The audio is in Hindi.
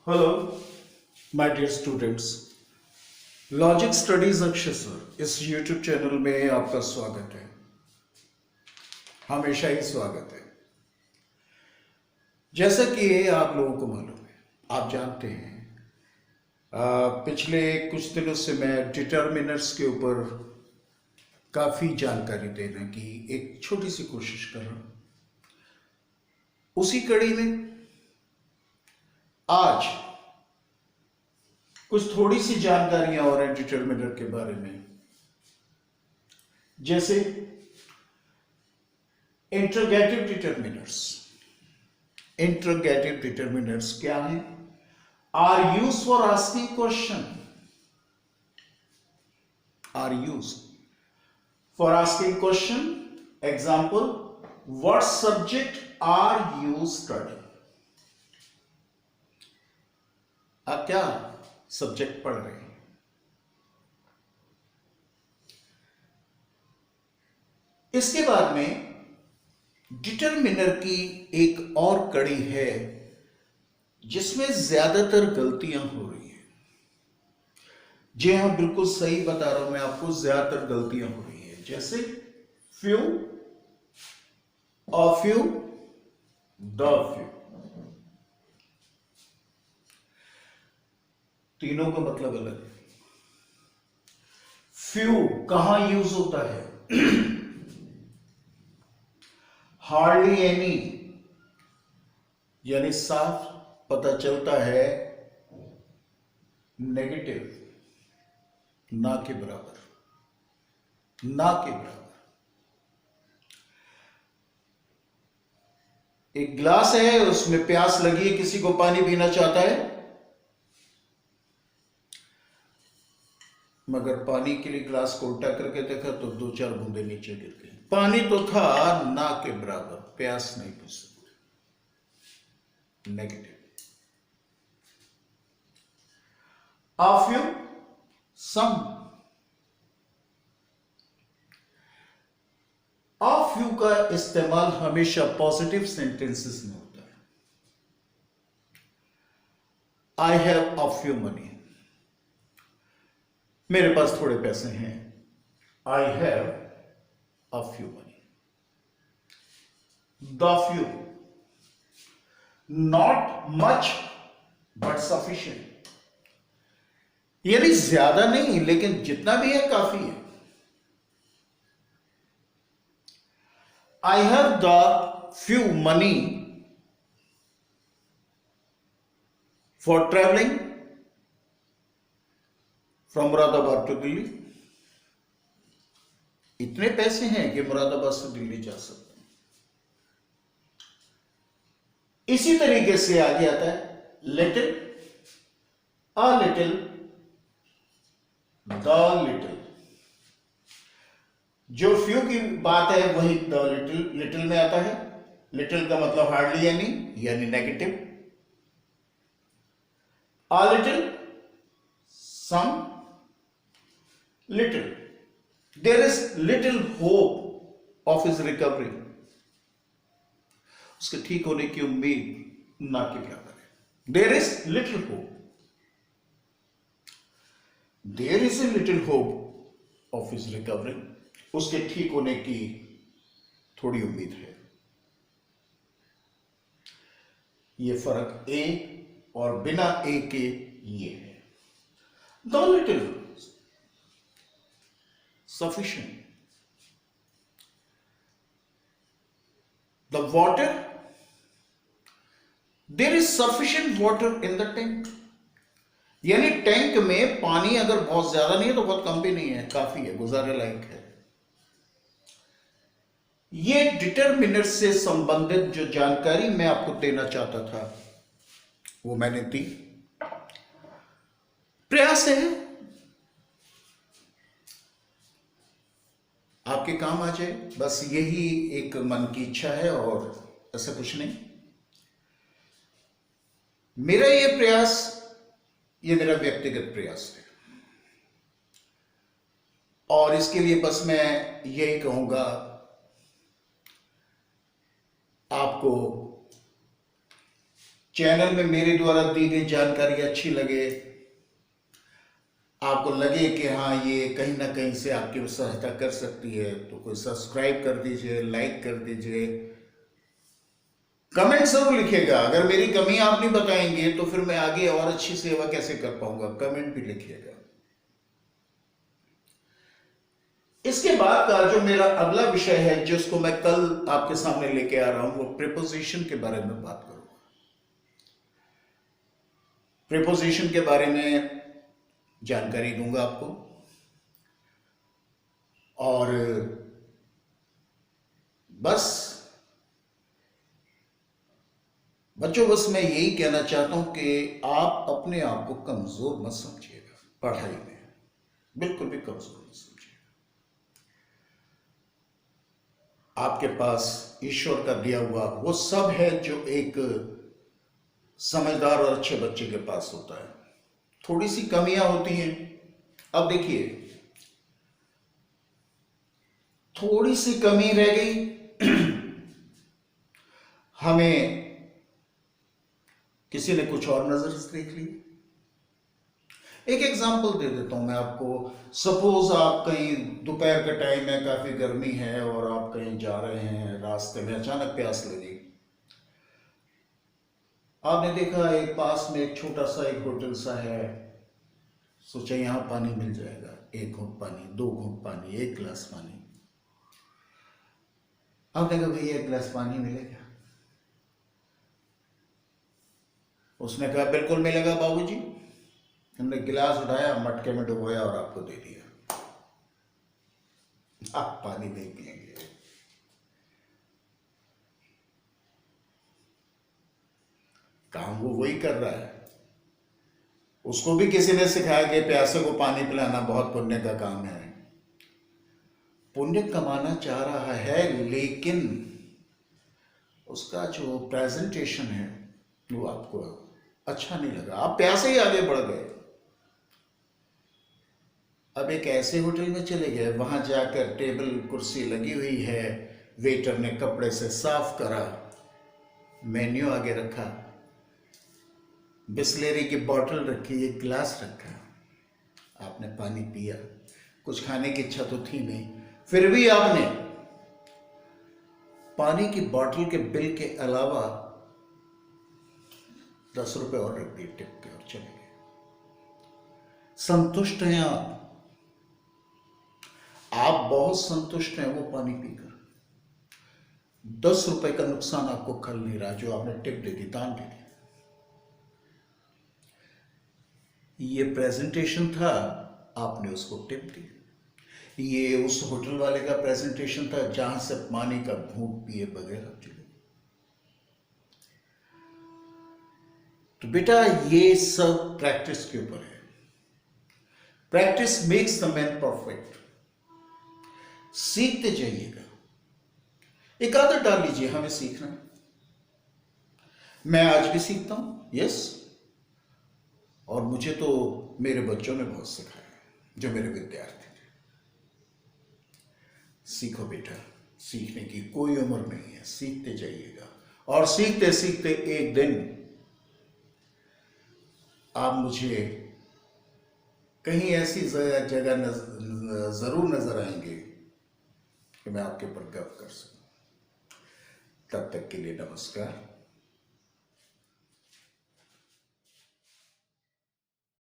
Hello my dear students. Logic studies Akshay sir इस यूट्यूब चैनल में आपका स्वागत है। हमेशा ही स्वागत है। जैसा कि आप लोगों को मालूम है, आप जानते हैं, पिछले कुछ दिनों से मैं डिटर्मिनर्स के ऊपर काफ़ी जानकारी देने की एक छोटी सी कोशिश कर रहा हूँ। उसी कड़ी में आज कुछ थोड़ी सी जानकारियां और हैं डिटर्मिनर के बारे में। जैसे इंटरोगेटिव डिटर्मिनर्स। इंटरोगेटिव डिटर्मिनर्स क्या हैं? Are use for asking question, are use for asking question. Example, what subject are you study? आप क्या सब्जेक्ट पढ़ रहे हैं? इसके बाद में डिटरमिनर की एक और कड़ी है जिसमें ज्यादातर गलतियां हो रही हैं। जी हाँ, बिल्कुल सही बता रहा हूं मैं आपको, ज्यादातर गलतियां हो रही है। जैसे few, a few, the few, तीनों का मतलब अलग है। फ्यू कहां यूज होता है? हार्डली एनी, यानी साफ पता चलता है नेगेटिव, ना के बराबर, ना के बराबर। एक ग्लास है, उसमें प्यास लगी है, किसी को पानी पीना चाहता है, मगर पानी के लिए ग्लास को उल्टा करके देखा तो दो चार बूंदे नीचे गिर गई। पानी तो था ना के बराबर, प्यास नहीं बुझ सकती, negative. Of you, some. Of you का इस्तेमाल हमेशा पॉजिटिव सेंटेंसेस में होता है। I have a few money, मेरे पास थोड़े पैसे हैं। I have a few money. The few, not much but sufficient, यानी ज्यादा नहीं लेकिन जितना भी है काफी है। I have the few money for travelling from Moradabad to Delhi. इतने पैसे हैं कि मुरादाबाद से दिल्ली जा सकते हैं। इसी तरीके से आगे आता है little, a little, the little. जो फ्यू की बात है वही द लिटिल, लिटिल में आता है। लिटिल का मतलब हार्डली एनी, यानी negative. A little, some, little, there is little hope of his recovery, उसके ठीक होने की उम्मीद ना के बराबर है। There is little hope, there is a little hope of his recovery, उसके ठीक होने की थोड़ी उम्मीद है। ये फर्क ए और बिना ए के ये है। The little, sufficient. The water, there is sufficient water in the tank, यानी टैंक में पानी अगर बहुत ज्यादा नहीं है तो बहुत कम भी नहीं है, काफी है, गुजारे लायक है। ये डिटरमिनर से संबंधित जो जानकारी मैं आपको देना चाहता था वो मैंने दी। प्रयास है आपके काम आ जाए, बस यही एक मन की इच्छा है और ऐसा कुछ नहीं। मेरा ये प्रयास, ये मेरा व्यक्तिगत प्रयास है और इसके लिए बस मैं यही कहूंगा आपको चैनल में मेरे द्वारा दी गई जानकारी अच्छी लगे, आपको लगे कि हाँ ये कहीं ना कहीं से आपकी सहायता कर सकती है, तो कोई सब्सक्राइब कर दीजिए, लाइक कर दीजिए, कमेंट जरूर लिखिएगा। अगर मेरी कमी आप नहीं बताएंगे तो फिर मैं आगे और अच्छी सेवा कैसे कर पाऊंगा, कमेंट भी लिखिएगा। इसके बाद का जो मेरा अगला विषय है, जिसको मैं कल आपके सामने लेके आ रहा हूं, वो प्रीपोजिशन के बारे में बात करूंगा। प्रीपोजिशन के बारे में जानकारी दूंगा आपको, और बस बच्चों, बस मैं यही कहना चाहता हूं कि आप अपने आप को कमजोर मत समझिएगा पढ़ाई में, बिल्कुल भी कमजोर मत समझिएगा। आपके पास ईश्वर का दिया हुआ वो सब है जो एक समझदार और अच्छे बच्चे के पास होता है। थोड़ी सी कमियां होती हैं। अब देखिए, थोड़ी सी कमी रह गई, हमें किसी ने कुछ और नजर से देख ली। एक एग्जांपल दे देता हूं मैं आपको। सपोज आप कहीं, दोपहर का टाइम है, काफी गर्मी है, और आप कहीं जा रहे हैं, रास्ते में अचानक प्यास लगी। आपने देखा एक पास में एक छोटा सा एक होटल सा है, सोचा यहां पानी मिल जाएगा, एक घूंट पानी, दो घूंट पानी, एक गिलास पानी। आपने कहा भैया एक गिलास पानी मिलेगा? उसने कहा बिल्कुल मिलेगा बाबूजी। हमने गिलास उठाया, मटके में डुबोया और आपको दे दिया। आप पानी नहीं पिएंगे। काम वो वही कर रहा है, उसको भी किसी ने सिखाया कि प्यासे को पानी पिलाना बहुत पुण्य का काम है। पुण्य कमाना चाह रहा है, लेकिन उसका जो प्रेजेंटेशन है वो आपको अच्छा नहीं लगा, आप प्यासे ही आगे बढ़ गए। अब एक ऐसे होटल में चले गए, वहां जाकर टेबल कुर्सी लगी हुई है, वेटर ने कपड़े से साफ करा, मेन्यू आगे रखा, बिस्लेरी की बोतल रखी, एक गिलास रखा, आपने पानी पिया। कुछ खाने की इच्छा तो थी नहीं, फिर भी आपने पानी की बोतल के बिल के अलावा 10 रुपए और रख दिए टिप के, और चले गए। संतुष्ट हैं आप बहुत संतुष्ट हैं वो पानी पीकर। 10 रुपए का नुकसान आपको खल नहीं रहा, जो आपने टिप दे दी, दान दे दी। ये प्रेजेंटेशन था, आपने उसको टिप दी। ये उस होटल वाले का प्रेजेंटेशन था जहां से पानी का घूंट पिए बगैर आप चले। तो बेटा ये सब प्रैक्टिस के ऊपर है। Practice makes the man perfect. सीखते जाइएगा, एक आदत डाल लीजिए हमें सीखना। मैं आज भी सीखता हूं, यस, और मुझे तो मेरे बच्चों ने बहुत सिखाया, जो मेरे विद्यार्थी थे। सीखो बेटा, सीखने की कोई उम्र नहीं है, सीखते जाइएगा, और सीखते सीखते एक दिन आप मुझे कहीं ऐसी जगह जरूर नजर आएंगे कि मैं आपके ऊपर गर्व कर सकूं। तब तक के लिए नमस्कार।